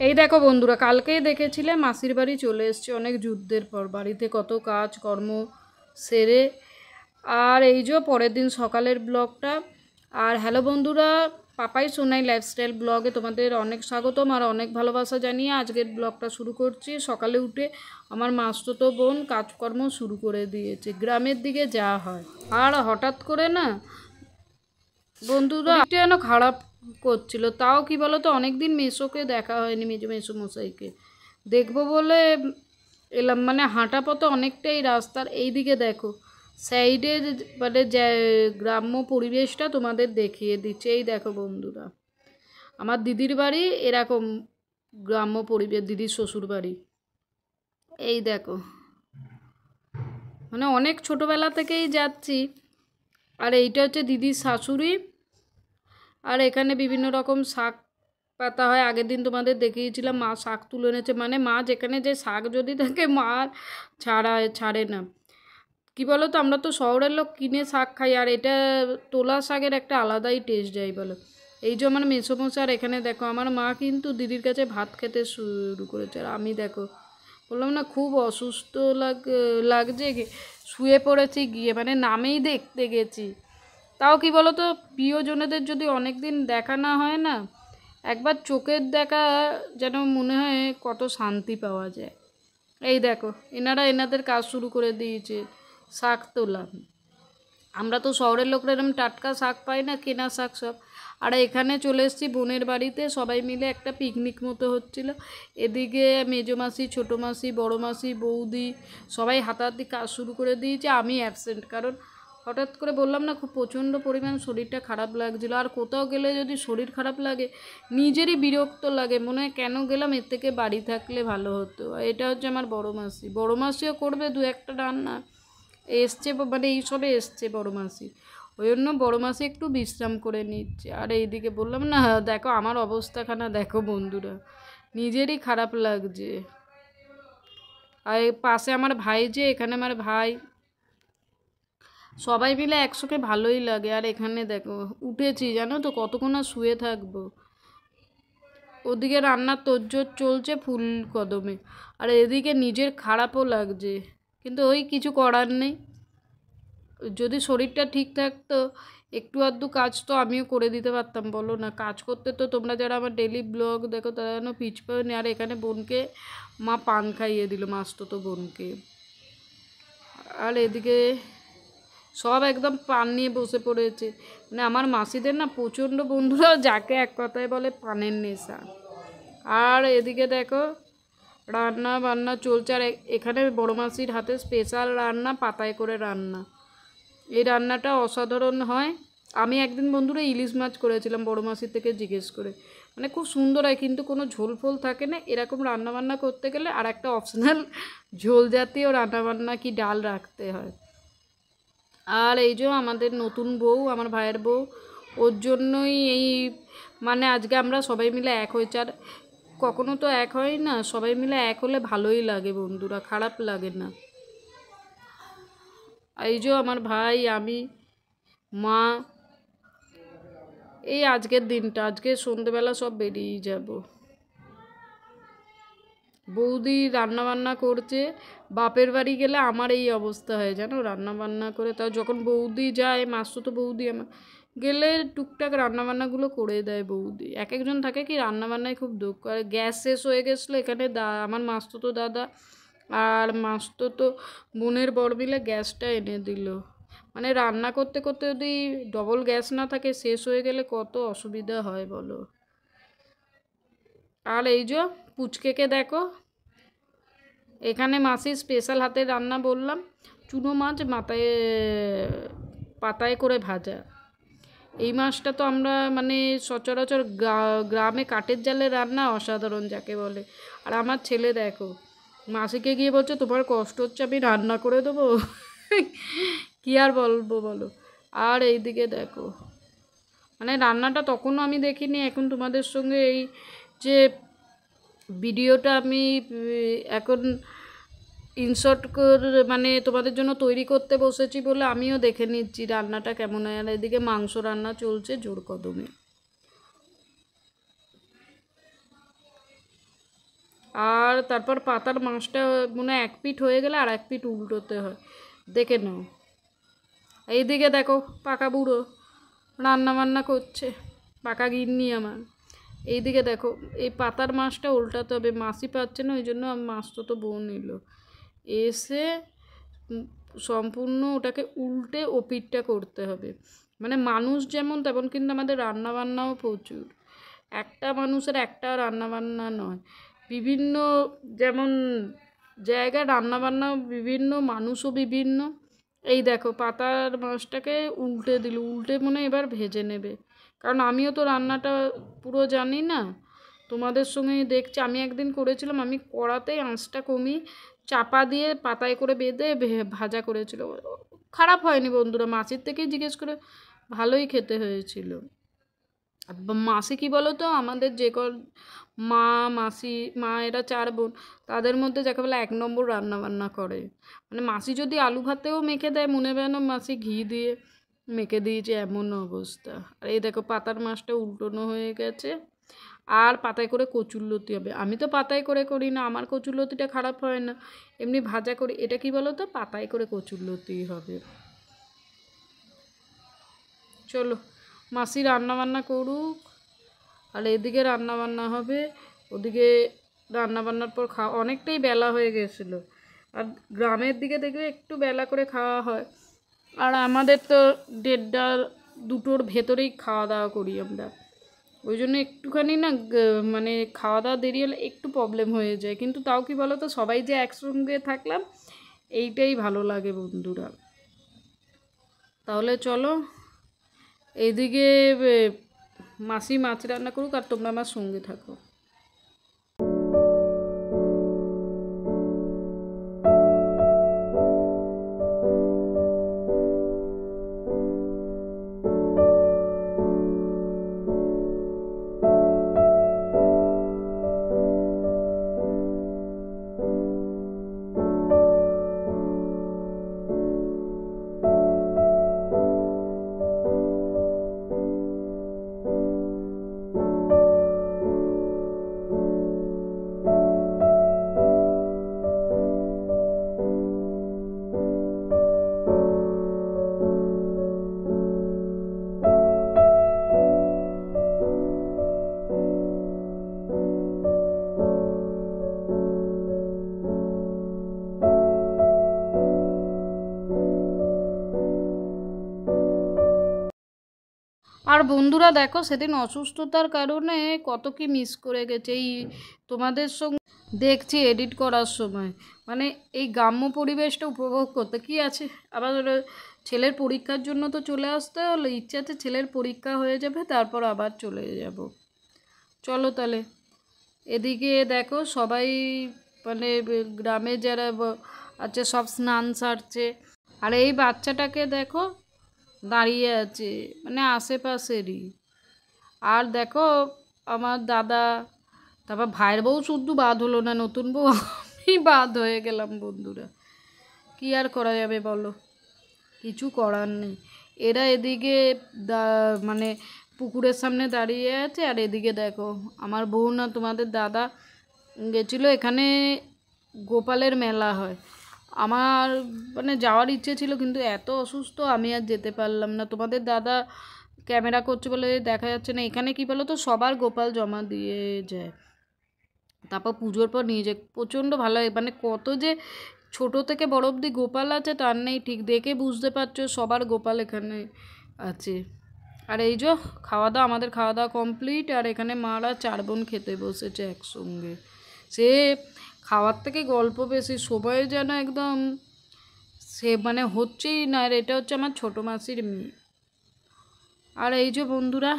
এই দেখো বন্ধুরা, কালকেই দেখেছিলে মাসির বাড়ি চলে এসেছে অনেক যুদ্ধের পর। বাড়িতে কত কাজ কর্ম সেরে, আর এই যে পরের দিন সকালের ব্লগটা। আর হ্যালো বন্ধুরা, পাপাই সোনাই লাইফস্টাইল ব্লগে তোমাদের অনেক স্বাগতম আর অনেক ভালোবাসা জানিয়ে আজকের ব্লগটা শুরু করছি। সকালে উঠে আমার মাসতুতো বোন কাজকর্ম শুরু করে দিয়েছে। গ্রামের দিকে যাওয়া হয়, আর হঠাৎ করে না বন্ধুরা একটু যেন খারাপ করছিল। তাও কি বলো তো, অনেকদিন মেসোকে দেখা হয়নি, মেসো মশাইকে দেখবো বলে এলাম। মানে হাঁটা পথে অনেকটাই রাস্তার এই দিকে দেখো সাইডের মানে গ্রাম্য পরিবেশটা তোমাদের দেখিয়ে দিচ্ছে। এই দেখো বন্ধুরা, আমার দিদির বাড়ি এরকম গ্রাম্য পরিবেশ, দিদির শ্বশুর বাড়ি। এই দেখো, মানে অনেক ছোটোবেলা থেকেই যাচ্ছি। আর এইটা হচ্ছে দিদির শাশুড়ি। আর এখানে বিভিন্ন রকম শাক পাতা হয়। আগের দিন তোমাদের দেখিয়েছিলাম মা শাক তুলে এনেছে। মানে মা যেখানে যে শাক যদি থাকে মা ছাড়ে না। কি বলো তো, আমরা তো শহরের লোক, কিনে শাক খাই, আর এটা তোলা শাকের একটা আলাদাই টেস্ট যায় বলো। এই যে আমার মেসোমশাই, আর এখানে দেখো আমার মা কিন্তু দিদির কাছে ভাত খেতে শুরু করেছে। আর আমি দেখো বললাম না খুব অসুস্থ লাগছে, শুয়ে পড়েছি গিয়ে, মানে নামেই দেখতে গেছি। তাও কি বলো তো, প্রিয়জনেদের যদি অনেক দিন দেখা না হয় না, একবার চোখের দেখা যেন মনে হয় কত শান্তি পাওয়া যায়। এই দেখো এনারা এনাদের কাজ শুরু করে দিয়েছে, শাক তোলা। আমরা তো শহরের লোকরা এরকম টাটকা শাক পাই না, কেনা শাক সব। আর এখানে চলে এসেছি বোনের বাড়িতে, সবাই মিলে একটা পিকনিক মতো হচ্ছিল। এদিকে মেজো মাসি, ছোটো মাসি, বড়ো মাসি, বৌদি সবাই হাতাহাতি কাজ শুরু করে দিয়েছে। আমি অ্যাবসেন্ট, কারণ হঠাৎ করে বললাম না খুব প্রচণ্ড পরিমাণ শরীরটা খারাপ লাগছিলো। আর কোথাও গেলে যদি শরীর খারাপ লাগে নিজেরই বিরক্ত লাগে, মনে হয় কেন গেলাম, এর থেকে বাড়ি থাকলে ভালো হতো। এটা হচ্ছে আমার বড়ো মাসি, বড়ো মাসিও করবে দু একটা রান্না, এসছে মানে এই সবে এসছে বড়ো মাসি, ওই জন্য বড়ো মাসি একটু বিশ্রাম করে নিচ্ছে। আর এইদিকে বললাম না, দেখো আমার অবস্থাখানা দেখো বন্ধুরা, নিজেরই খারাপ লাগছে। আর পাশে আমার ভাই, যে এখানে আমার ভাই, সবাই মিলে একসঙ্গে ভালোই লাগে। আর এখানে দেখো উঠেছি, জানো তো কতক্ষণ আর শুয়ে থাকবো। ওদিকে রান্নার তোড়জোড় চলছে ফুল কদমে, আর এদিকে নিজের খারাপও লাগছে, কিন্তু ওই কিছু করার নেই। যদি শরীরটা ঠিক থাকতো একটু আধটু কাজ তো আমিও করে দিতে পারতাম, বলো না। কাজ করতে তো তোমরা যারা আমার ডেলি ব্লগ দেখো তারা যেন পিছ পাওনি। আর এখানে বোনকে মা পান খাইয়ে দিল, মাসতুতো বোনকে। আর এদিকে সব একদম পান নিয়ে বসে পড়েছে। মানে আমার মাসিদের না প্রচণ্ড বন্ধুরা, যাকে এক কথায় বলে পানের নেশা। আর এদিকে দেখো রান্না বান্না চলছে। আর এখানে বড়ো মাসির হাতে স্পেশাল রান্না, পাতায় করে রান্না। এই রান্নাটা অসাধারণ হয়। আমি একদিন বন্ধুরা ইলিশ মাছ করেছিলাম বড়ো মাসির থেকে জিজ্ঞেস করে, মানে খুব সুন্দর হয়, কিন্তু কোনো ঝোল ফোল থাকে না। এরকম রান্নাবান্না করতে গেলে আর একটা অপশনাল ঝোল জাতীয় রান্নাবান্না কি ডাল রাখতে হয়। আর এই যে আমাদের নতুন বউ, আমার ভাইয়ের বউ, ওর জন্যই এই মানে আজকে আমরা সবাই মিলে এক হয়েছি। আর কখনো তো এক হয় না, সবাই মিলে এক হলে ভালোই লাগে বন্ধুরা, খারাপ লাগে না। এই যে আমার ভাই, আমি, মা, এই আজকের দিনটা, আজকে সন্ধেবেলা সব বেরিয়ে যাব। বৌদি রান্নাবান্না করছে। বাপের বাড়ি গেলে আমার এই অবস্থা হয় জানো, রান্নাবান্না করে। তাও যখন বৌদি যায়, মাসতুতো বৌদি আমার গেলে টুকটাক রান্নাবান্নাগুলো করে দেয় বৌদি। এক একজন থাকে কি রান্নাবান্নায় খুব দুঃখ করে। গ্যাস শেষ হয়ে গেছিলো এখানে, আমার মাসতুতো দাদা আর মাসতুতো বোনের বর মিলে গ্যাসটা এনে দিল। মানে রান্না করতে করতে যদি ডবল গ্যাস না থাকে, শেষ হয়ে গেলে কত অসুবিধা হয় বলো। আর এই যে পুচকেকে দেখো, এখানে মাসির স্পেশাল হাতে রান্না বললাম, চুনো মাছ মাথায় পাতায় করে ভাজা। এই মাছটা তো আমরা মানে সচরাচর গ্রামে কাঠের জালে রান্না, অসাধারণ যাকে বলে। আর আমার ছেলে দেখো মাসিকে গিয়ে বলছে তোমার কষ্ট হচ্ছে, আমি রান্না করে দেবো। কী আর বলবো বলো। আর এইদিকে দেখো, মানে রান্নাটা তখনও আমি দেখিনি, এখন তোমাদের সঙ্গে এই যে ভিডিওটা আমি এখন ইনশর্ট করে মানে তোমাদের জন্য তৈরি করতে বসেছি বলে আমিও দেখে নিচ্ছি রান্নাটা কেমন হয়। আর এদিকে মাংস রান্না চলছে জোর কদমে। আর তারপর পাতার মাছটা মনে হয় 1 পিঠ হয়ে গেলে আর 1 পিঠ উল্টোতে হয়, দেখে নাও। এইদিকে দেখো পাকা বুড়ো রান্না বান্না করছে, পাকা গিন্নি আমার। এইদিকে দেখো এই পাতার মাছটা উল্টাতে হবে, মাছই পাচ্ছে না, ওই জন্য মাছ তো বউ নিল এসে সম্পূর্ণ ওটাকে উল্টে ও পিঠটা করতে হবে। মানে মানুষ যেমন তেমন কিন্তু আমাদের রান্নাবান্নাও প্রচুর, একটা মানুষের একটা রান্নাবান্না নয়, বিভিন্ন যেমন জায়গায় রান্নাবান্না বিভিন্ন, মানুষও বিভিন্ন। এই দেখো পাতার মাছটাকে উল্টে দিল, উল্টে মনে এবার ভেজে নেবে, কারণ আমিও তো রান্নাটা পুরো জানি না, তোমাদের সঙ্গে দেখছি। আমি একদিন করেছিলাম, আমি কড়াতেই আঁচটা কমিয়ে চাপা দিয়ে পাতায় করে বেঁধে ভাজা করেছিল, খারাপ হয়নি বন্ধুরা, মাছের থেকেই জিজ্ঞেস করে ভালোই খেতে হয়েছিল। মাসি কী বলো তো, আমাদের যে মা মাসি মা এরা 4 বোন, তাদের মধ্যে যাকে বলে 1 নম্বর রান্নাবান্না করে। মানে মাসি যদি আলু ভাতেও মেখে দেয় মনে হয় না মাসি ঘি দিয়ে মেখে দিয়েছে, এমন অবস্থা। আর এই দেখো পাতার মাছটা উল্টোনো হয়ে গেছে, আর পাতায় করে কচুরলতি হবে। আমি তো পাতায় করে করি না, আমার কচুরলতিটা খারাপ হয় না, এমনি ভাজা করি। এটা কি বলো তো, পাতায় করে কচুরলতি হবে। চলো মাসি রান্নাবান্না করুক, আর এদিকে রান্নাবান্না হবে, ওদিকে রান্নাবান্নার পর খাওয়া, অনেকটাই বেলা হয়ে গেছিলো। আর গ্রামের দিকে দেখবে একটু বেলা করে খাওয়া হয়, আর আমাদের তো 1:30 2টোর ভেতরেই খাওয়া দাওয়া করি আমরা, ওই জন্য একটুখানি না মানে খাওয়া দাওয়া দেরি হলে একটু প্রবলেম হয়ে যায়। কিন্তু তাও কি বলো তো, সবাই যে একসঙ্গে থাকলাম এইটাই ভালো লাগে বন্ধুরা। তাহলে চলো এইদিকে মাসি মাছ রান্না করুক আর তোমরা আমার সঙ্গে থাকো। আর বন্ধুরা দেখো সেদিন অসুস্থতার কারণে কত কি মিস করে গেছে, এই তোমাদের সঙ্গে দেখছি এডিট করার সময়, মানে এই গ্রাম্য পরিবেশটা উপভোগ করতে কি আছে। আবার ছেলের পরীক্ষার জন্য তো চলে আসতে হলো, ইচ্ছে আছে ছেলের পরীক্ষা হয়ে যাবে তারপর আবার চলে যাব। চলো তাহলে এদিকে দেখো সবাই মানে গ্রামে যারা আছে সব স্নান সারছে, আর এই বাচ্চাটাকে দেখো দাঁড়িয়ে আছে, মানে আশেপাশেরই। আর দেখো আমার দাদা, তারপর ভাইয়ের বউ শুদ্ধ বাদ হলো না, নতুন বউ আমি বাদ হয়ে গেলাম বন্ধুরা, কি আর করা যাবে বলো, কিছু করার নেই। এরা এদিকে মানে পুকুরের সামনে দাঁড়িয়ে আছে, আর এদিকে দেখো আমার বউ না তোমাদের দাদা গেছিলো, এখানে গোপালের মেলা হয়, আমার মানে যাওয়ার ইচ্ছে ছিল কিন্তু এত অসুস্থ আমি আর যেতে পারলাম না। তোমাদের দাদা ক্যামেরা করছে বলে দেখা যাচ্ছে না। এখানে কি বলো তো, সবার গোপাল জমা দিয়ে যায়, তারপর পুজোর পর নিয়ে যায়, প্রচণ্ড ভালো লাগে। মানে কত যে ছোট থেকে বড় অবধি গোপাল আছে তার নেই ঠিক, দেখে বুঝতে পারছো সবার গোপাল এখানে আছে। আর এই যে খাওয়া দাওয়া, আমাদের খাওয়া দাওয়া কমপ্লিট, আর এখানে মারা 4 বোন খেতে বসেছে একসঙ্গে। সে খাওয়ার থেকে গল্প বেশি, সবাই যেন একদম সে মানে হচ্ছেই না। আর এটা হচ্ছে আমার ছোটো মাসির মেয়ে। আর এই যে বন্ধুরা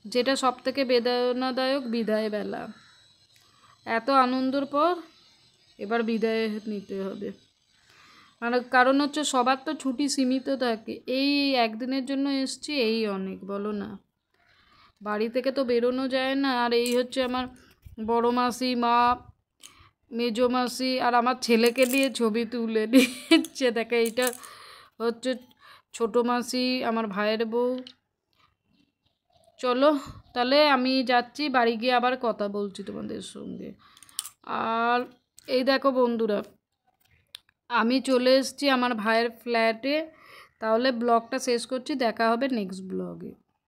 যেটা সব থেকে বেদনাদায়ক, বিদায় বেলা, এত আনন্দর পর এবার বিদায় নিতে হবে। মানে কারণ হচ্ছে সবার তো ছুটি সীমিত থাকে, এই একদিনের জন্য এসছি এই অনেক, বলো না, বাড়ি থেকে তো বেরোনো যায় না। আর এই হচ্ছে আমার বড় মাসি, মা, মেজো মাসি, আর আমার ছেলেকে নিয়ে ছবি তুলে নিচ্ছে দেখে। এইটা হচ্ছে ছোটো মাসি, আমার ভাইয়ের বউ। চলো তাহলে আমি যাচ্ছি, বাড়ি গিয়ে আবার কথা বলছি তোমাদের সঙ্গে। আর এই দেখো বন্ধুরা, আমি চলে এসেছি আমার ভাইয়ের ফ্ল্যাটে। তাহলে ব্লগটা শেষ করছি, দেখা হবে নেক্সট ব্লগে।